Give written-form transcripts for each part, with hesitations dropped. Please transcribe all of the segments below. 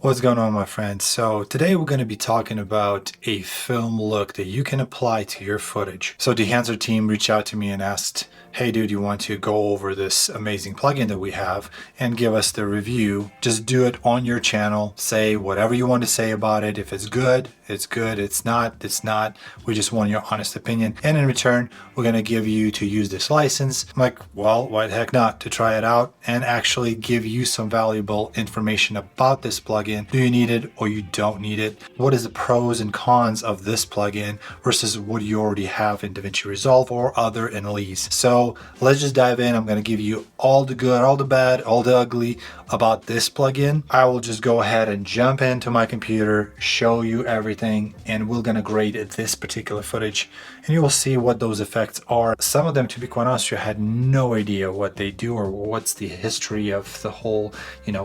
What's going on, my friends? So today we're going to be talking about a film look that you can apply to your footage. So the Dehancer team reached out to me and asked, hey dude, you want to go over this amazing plugin that we have and give us the review? Just do it on your channel. Say whatever you want to say about it. If it's good, it's good. It's not, it's not. We just want your honest opinion. And in return, we're going to give you to use this license. I'm like, well, why the heck not? To try it out and actually give you some valuable information about this plugin. Do you need it or you don't need it? What is the pros and cons of this plugin versus what you already have in DaVinci Resolve or other NLEs? So let's just dive in. I'm going to give you all the good, all the bad, all the ugly about this plugin. I will just go ahead and jump into my computer, show you everything, and we're going to grade this particular footage and you will see what those effects are. Some of them, to be quite honest, I had no idea what they do or what's the history of the whole,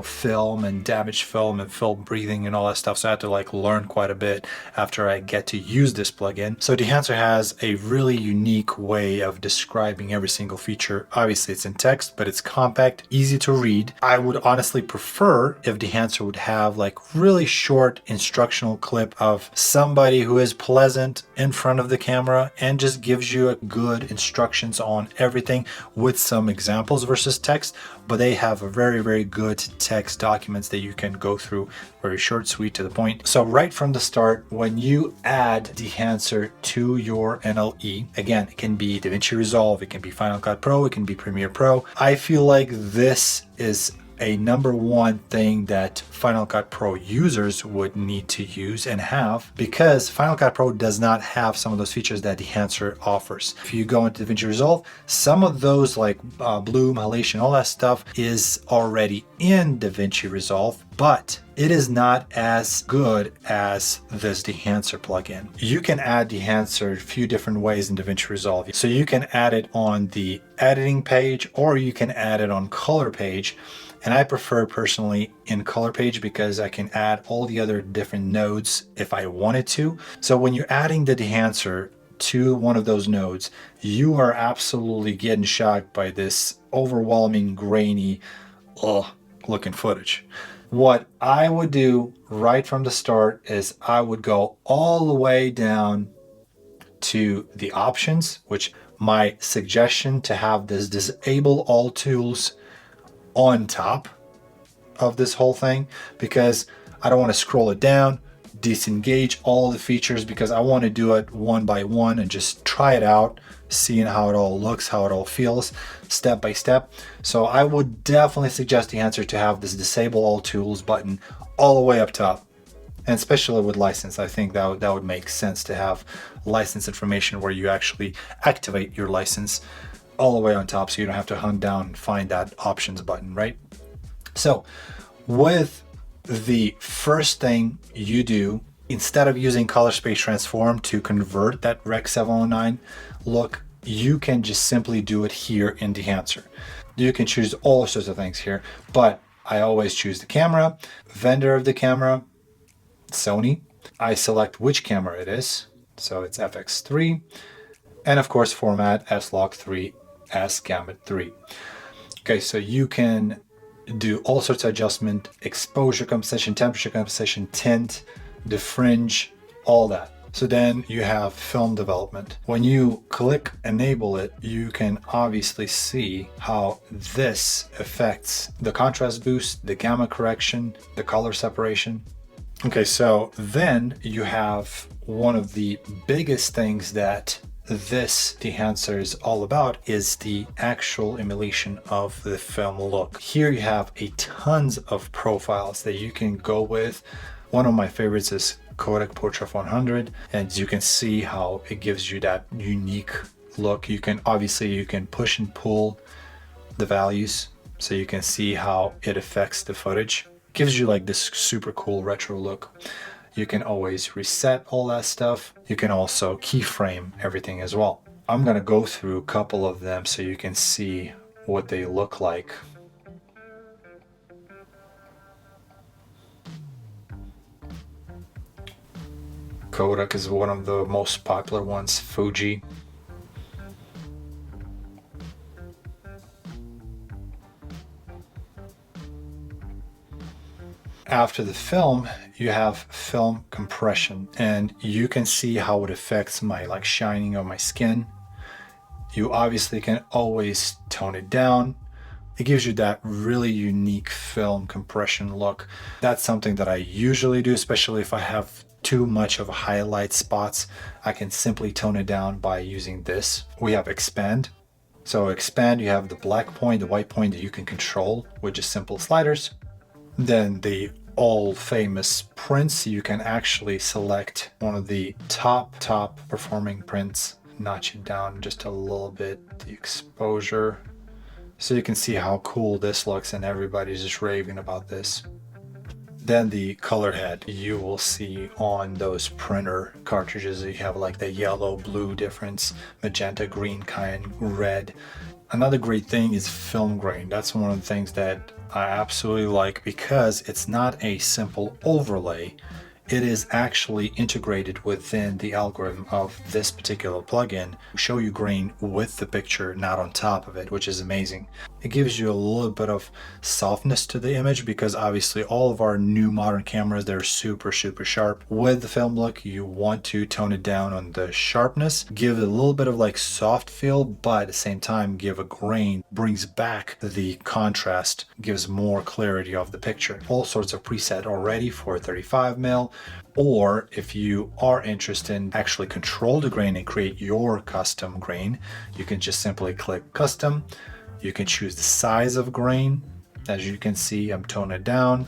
film and damaged film and film breathing and all that stuff. So I had to learn quite a bit after I get to use this plugin. So Dehancer has a really unique way of describing every single feature. Obviously it's in text, but it's compact, easy to read. I would honestly prefer if Dehancer would have really short instructional clip of somebody who is pleasant in front of the camera and just gives you a good instructions on everything with some examples versus text. But they have a very, very good text documents that you can go through, very short, sweet, to the point. So right from the start, when you add Dehancer to your NLE, again, it can be DaVinci Resolve, it can be Final Cut Pro, it can be Premiere Pro. I feel like this is a number one thing that Final Cut Pro users would need to use and have, because Final Cut Pro does not have some of those features that Dehancer offers. If you go into DaVinci Resolve, some of those blue, emulation, all that stuff is already in DaVinci Resolve, but it is not as good as this Dehancer plugin. You can add Dehancer a few different ways in DaVinci Resolve. So you can add it on the editing page or you can add it on color page. And I prefer personally in color page because I can add all the other different nodes if I wanted to. So when you're adding the Dehancer to one of those nodes, you are absolutely getting shocked by this overwhelming, grainy, looking footage. What I would do right from the start is I would go all the way down to the options, which my suggestion to have this disable all tools on top of this whole thing, because I don't want to scroll it down, disengage all the features, because I want to do it one by one and just try it out, seeing how it all looks, how it all feels, step by step. So I would definitely suggest the answer to have this disable all tools button all the way up top. And especially with license, I think that would make sense to have license information where you actually activate your license all the way on top, so you don't have to hunt down and find that options button, right? So with the first thing you do, instead of using color space transform to convert that Rec 709 look, you can just simply do it here in Dehancer. You can choose all sorts of things here, but I always choose the camera, vendor of the camera, Sony. I select which camera it is, so it's FX3, and of course format S-Log3, S-Gamut 3. Okay, so you can do all sorts of adjustment, exposure compensation, temperature compensation, tint, the fringe, all that. So then you have film development. When you click enable it, you can obviously see how this affects the contrast boost, the gamma correction, the color separation. Okay, so then you have one of the biggest things that this Dehancer is all about is the actual emulation of the film look. Here you have a tons of profiles that you can go with. One of my favorites is Kodak Portrait 100, and you can see how it gives you that unique look. You can push and pull the values so you can see how it affects the footage. Gives you this super cool retro look. You can always reset all that stuff. You can also keyframe everything as well. I'm gonna go through a couple of them so you can see what they look like. Kodak is one of the most popular ones, Fuji. After the film, you have film compression, and you can see how it affects my like shining of my skin. You obviously can always tone it down. It gives you that really unique film compression look. That's something that I usually do, especially if I have too much of highlight spots. I can simply tone it down by using this. We have expand. So expand, you have the black point, the white point that you can control with just simple sliders. Then the all famous prints, you can actually select one of the top performing prints, notch it down just a little bit, the exposure. So you can see how cool this looks, and everybody's just raving about this. Then the color head, you will see on those printer cartridges, you have like the yellow, blue difference, magenta, green kind, red. Another great thing is film grain. That's one of the things that I absolutely like, because it's not a simple overlay. It is actually integrated within the algorithm of this particular plugin to show you grain with the picture, not on top of it, which is amazing. It gives you a little bit of softness to the image, because obviously all of our new modern cameras, they're super sharp. With the film look, you want to tone it down on the sharpness, give it a little bit of like soft feel, but at the same time give a grain, brings back the contrast, gives more clarity of the picture. All sorts of preset already for 35mm. Or if you are interested in actually control the grain and create your custom grain, you can just simply click custom. You can choose the size of grain. As you can see, I'm toning it down.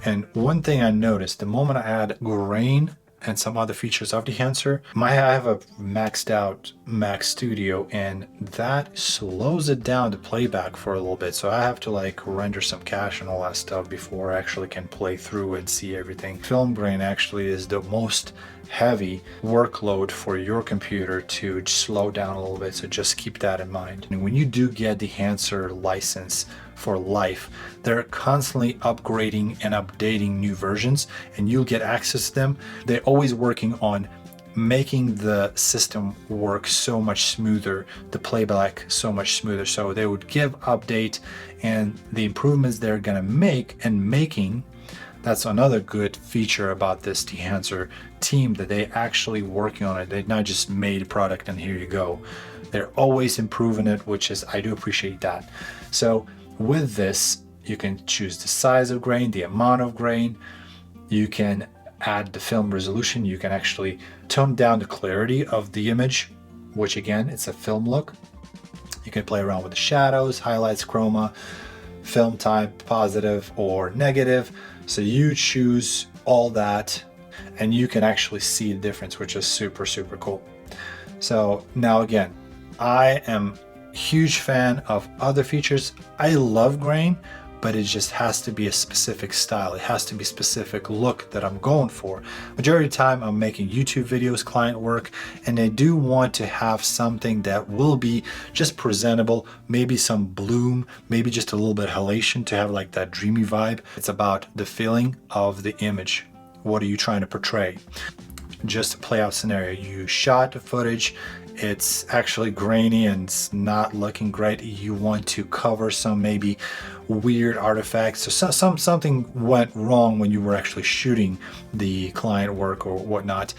And one thing I noticed, the moment I add grain and some other features of Dehancer, I have a maxed out Mac Studio, and that slows it down to playback for a little bit. So I have to like render some cache and all that stuff before I actually can play through and see everything. Film grain actually is the most heavy workload for your computer to slow down a little bit, so just keep that in mind. And when you do get the Dehancer license for life, they're constantly upgrading and updating new versions, and you'll get access to them. They're always working on making the system work so much smoother, the playback so much smoother. So they would give update, and the improvements they're gonna make and making. That's another good feature about this Dehancer team, that they actually working on it. They not just made a product and here you go. They're always improving it, which is, I do appreciate that. So with this, you can choose the size of grain, the amount of grain. You can add the film resolution. You can actually tone down the clarity of the image, which again, it's a film look. You can play around with the shadows, highlights, chroma, film type, positive or negative. So you choose all that, and you can actually see the difference, which is super cool. So now again, I am a huge fan of other features. I love grain, but it just has to be a specific style. It has to be a specific look that I'm going for. Majority of the time I'm making YouTube videos, client work, and I do want to have something that will be just presentable, maybe some bloom, maybe just a little bit of halation to have like that dreamy vibe. It's about the feeling of the image. What are you trying to portray? Just a play out scenario. You shot the footage, it's actually grainy and it's not looking great. You want to cover some maybe weird artifacts. So something went wrong when you were actually shooting the client work or whatnot.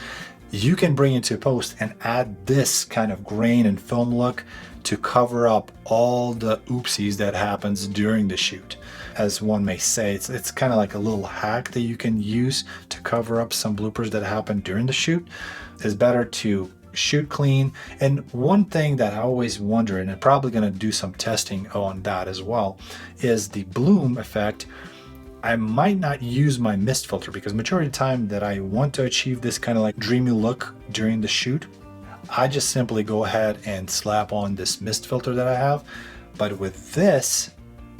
You can bring it to post and add this kind of grain and film look to cover up all the oopsies that happens during the shoot. As one may say, it's kind of like a little hack that you can use to cover up some bloopers that happen during the shoot. It's better to shoot clean. And one thing that I always wonder, and I'm probably going to do some testing on that as well, is the bloom effect. I might not use my mist filter, because majority of the time that I want to achieve this kind of like dreamy look during the shoot, I just simply go ahead and slap on this mist filter that I have. But with this,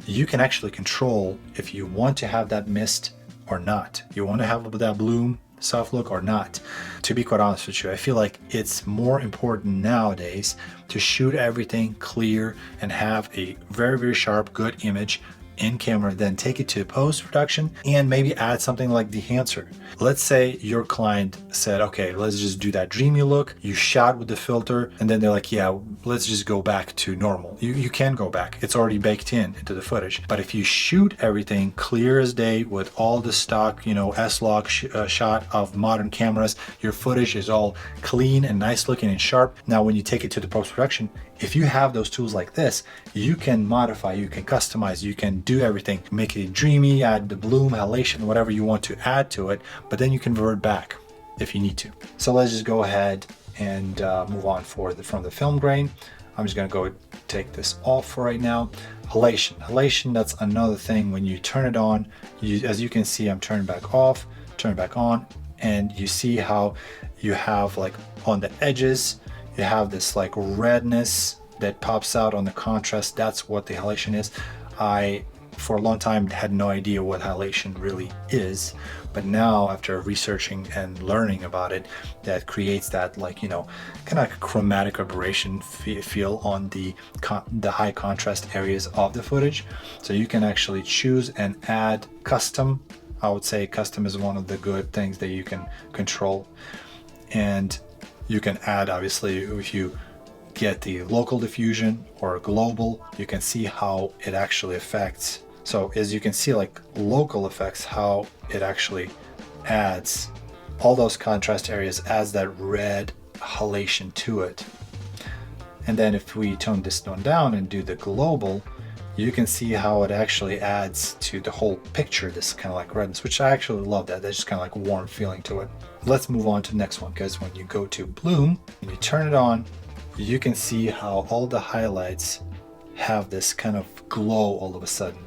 you can actually control if you want to have that mist or not. You want to have that bloom soft look or not. To be quite honest with you, I feel like it's more important nowadays to shoot everything clear and have a very sharp, good image in camera, then take it to post-production and maybe add something like Dehancer. Let's say your client said, okay, let's just do that dreamy look. You shot with the filter and then they're like, yeah, let's just go back to normal. You can go back. It's already baked into the footage. But if you shoot everything clear as day with all the stock, S-Log shot of modern cameras, your footage is all clean and nice looking and sharp. Now, when you take it to the post-production, if you have those tools like this, you can modify, you can customize, you can do everything, make it dreamy, add the bloom, halation, whatever you want to add to it, but then you can revert back if you need to. So let's just go ahead and move on from the film grain. I'm just gonna go take this off for right now. Halation, that's another thing. When you turn it on, as you can see, I'm turning back off, turn it back on, and you see how you have like on the edges, you have this like redness that pops out on the contrast. That's what the halation is. I, for a long time, had no idea what halation really is, but now after researching and learning about it, that creates that like, kind of like chromatic aberration feel on the high contrast areas of the footage. So you can actually choose and add custom. I would say custom is one of the good things that you can control. And you can add, obviously, if you get the local diffusion or global, you can see how it actually affects. So as you can see, like local effects, how it actually adds all those contrast areas, adds that red halation to it. And then if we tone this one down and do the global, you can see how it actually adds to the whole picture, this kind of like redness, which I actually love that. There's just kind of like warm feeling to it. Let's move on to the next one, because when you go to bloom and you turn it on, you can see how all the highlights have this kind of glow all of a sudden.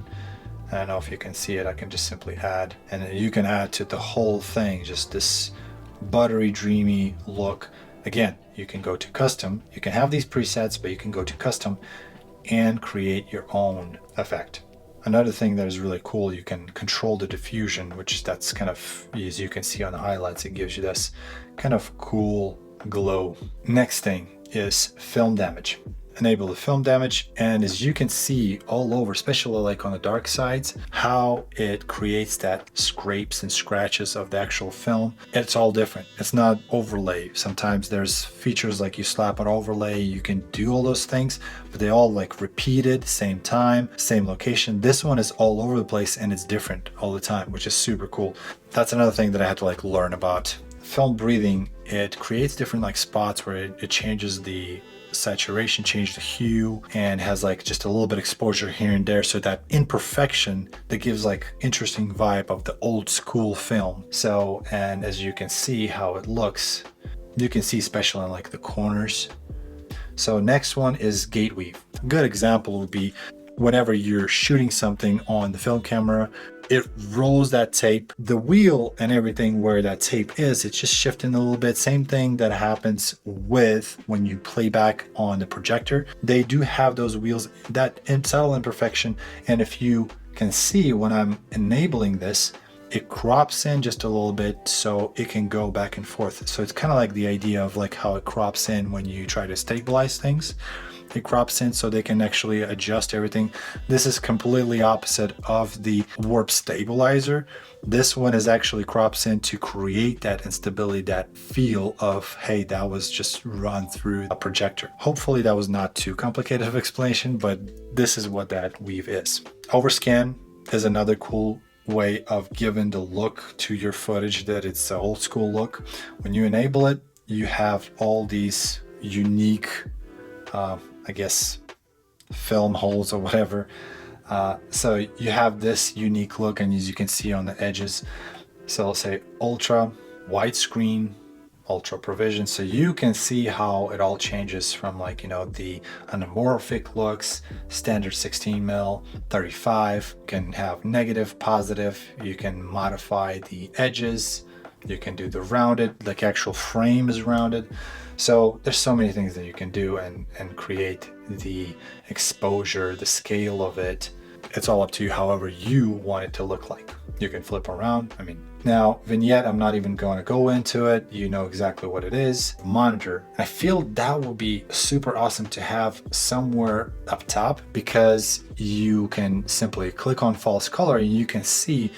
I don't know if you can see it. I can just simply add, and you can add to the whole thing, just this buttery, dreamy look. Again, you can go to custom. You can have these presets, but you can go to custom and create your own effect. Another thing that is really cool, you can control the diffusion, that's kind of, as you can see on the highlights, it gives you this kind of cool glow. Next thing is film damage. Enable the film damage, and as you can see all over, especially like on the dark sides, how it creates that scrapes and scratches of the actual film. It's all different. It's not overlay. Sometimes there's features like you slap an overlay, you can do all those things, but they all like repeated, same time, same location. This one is all over the place and it's different all the time, which is super cool. That's another thing that I had to like learn about. Film breathing, it creates different like spots where it changes the saturation, change the hue, and has like just a little bit exposure here and there, so that imperfection that gives like interesting vibe of the old school film. So, and as you can see how it looks, you can see especially in like the corners. So next one is gate weave. A good example would be whenever you're shooting something on the film camera, it rolls that tape, the wheel and everything where that tape is, it's just shifting a little bit. Same thing that happens with when you play back on the projector. They do have those wheels, that subtle imperfection. And if you can see when I'm enabling this, it crops in just a little bit so it can go back and forth. So it's kind of like the idea of like how it crops in when you try to stabilize things. It crops in so they can actually adjust everything. This is completely opposite of the warp stabilizer. This one is actually crops in to create that instability, that feel of, hey, that was just run through a projector. Hopefully that was not too complicated of explanation, but this is what that weave is. Overscan is another cool way of giving the look to your footage, that it's an old school look. When you enable it, you have all these unique I guess film holes or whatever. So you have this unique look, and as you can see on the edges, so I'll say ultra, widescreen, ultra provision, so you can see how it all changes from like, the anamorphic looks, standard 16mm, 35, you can have negative, positive, you can modify the edges, you can do the rounded, like actual frame is rounded. So there's so many things that you can do and create the exposure, the scale of it. It's all up to you however you want it to look like. You can flip around. I mean, now vignette, I'm not even going to go into it. You know exactly what it is. Monitor. I feel that would be super awesome to have somewhere up top, because you can simply click on false color and you can see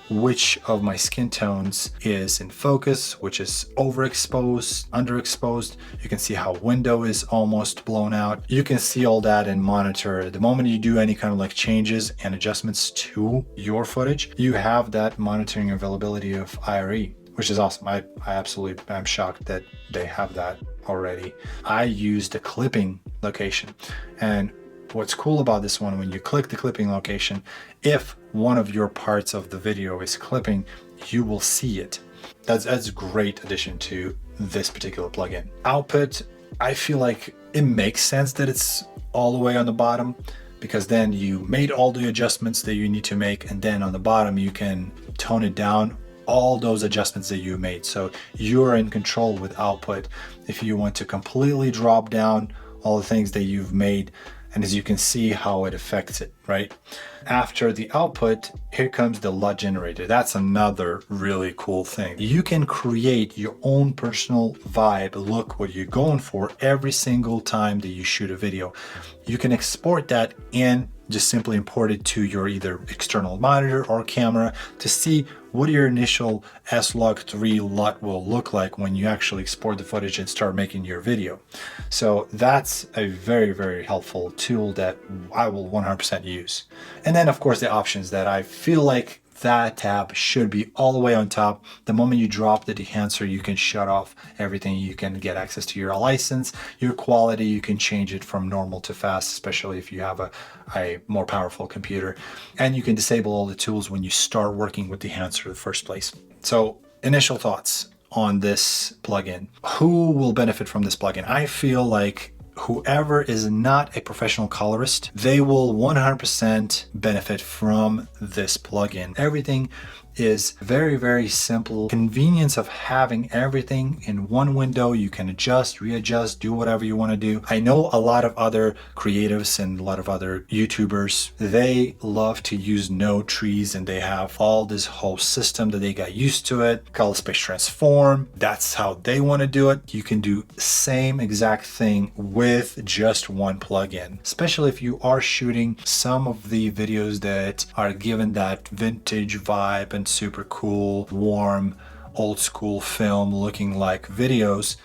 which of my skin tones is in focus, which is overexposed, underexposed. You can see how window is almost blown out. You can see all that in Monitor. The moment you do any kind of like changes and adjustments to your footage, you have that monitoring availability of IRE, which is awesome. I'm shocked that they have that already. I use the clipping location, and what's cool about this one, when you click the clipping location, if one of your parts of the video is clipping, you will see it. That's a great addition to this particular plugin. Output, I feel like it makes sense that it's all the way on the bottom, because then you made all the adjustments that you need to make, and then on the bottom you can tone it down, all those adjustments that you made. So you're in control with output if you want to completely drop down all the things that you've made. And as you can see how it affects it, right? After the output, here comes the LUT generator. That's another really cool thing. You can create your own personal vibe, look what you're going for every single time that you shoot a video. You can export that and just simply import it to your either external monitor or camera to see what your initial S-Log3 LUT will look like when you actually export the footage and start making your video. So that's a very, very helpful tool that I will 100% use. And then of course the options that I feel like that tab should be all the way on top. The moment you drop the Dehancer, you can shut off everything. You can get access to your license, your quality. You can change it from normal to fast, especially if you have a more powerful computer. And you can disable all the tools when you start working with Dehancer in the first place. So initial thoughts on this plugin. Who will benefit from this plugin? I feel like whoever is not a professional colorist, they will 100% benefit from this plugin. Everything is very, very simple. Convenience of having everything in one window. You can adjust, readjust, do whatever you want to do. I know a lot of other creatives and a lot of other YouTubers, they love to use node trees, and they have all this whole system that they got used to it. Color space transform, that's how they want to do it. You can do same exact thing with just one plugin, especially if you are shooting some of the videos that are given that vintage vibe and super cool, warm, old school film looking like videos.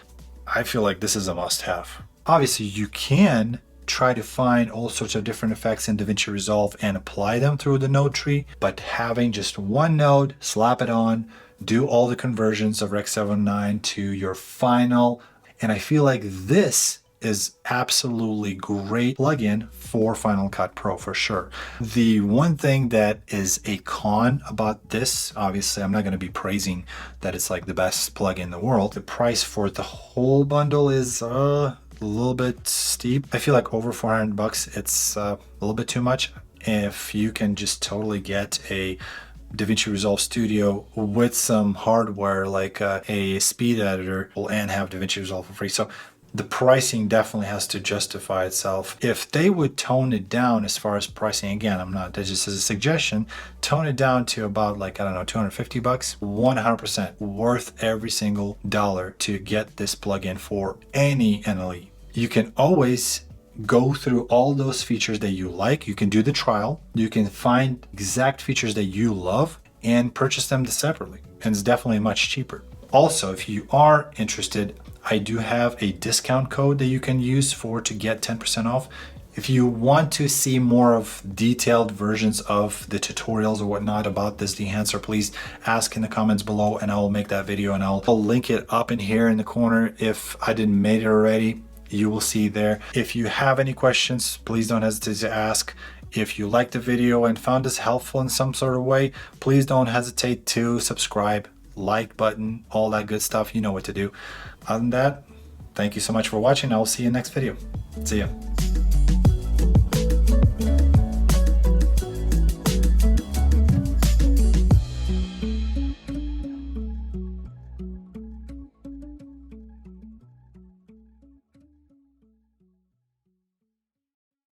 I feel like this is a must-have. Obviously, you can try to find all sorts of different effects in DaVinci Resolve and apply them through the node tree, but having just one node, slap it on, do all the conversions of Rec 709 to your final, and I feel like this is absolutely great plugin for Final Cut Pro for sure. The one thing that is a con about this, obviously I'm not going to be praising that it's like the best plugin in the world. The price for the whole bundle is a little bit steep. I feel like over 400 bucks, it's a little bit too much. If you can just totally get a DaVinci Resolve Studio with some hardware like a speed editor and have DaVinci Resolve for free. So the pricing definitely has to justify itself. If they would tone it down as far as pricing, again, that's just as a suggestion, tone it down to about like, I don't know, 250 bucks, 100% worth every single dollar to get this plugin for any NLE. You can always go through all those features that you like. You can do the trial. You can find exact features that you love and purchase them separately. And it's definitely much cheaper. Also, if you are interested, I do have a discount code that you can use to get 10% off. If you want to see more of detailed versions of the tutorials or whatnot about this Dehancer, please ask in the comments below and I will make that video, and I'll link it up in here in the corner. If I didn't make it already, you will see there. If you have any questions, please don't hesitate to ask. If you liked the video and found this helpful in some sort of way, please don't hesitate to subscribe, like button, all that good stuff. You know what to do. Other than that, thank you so much for watching. I will see you next video. See ya.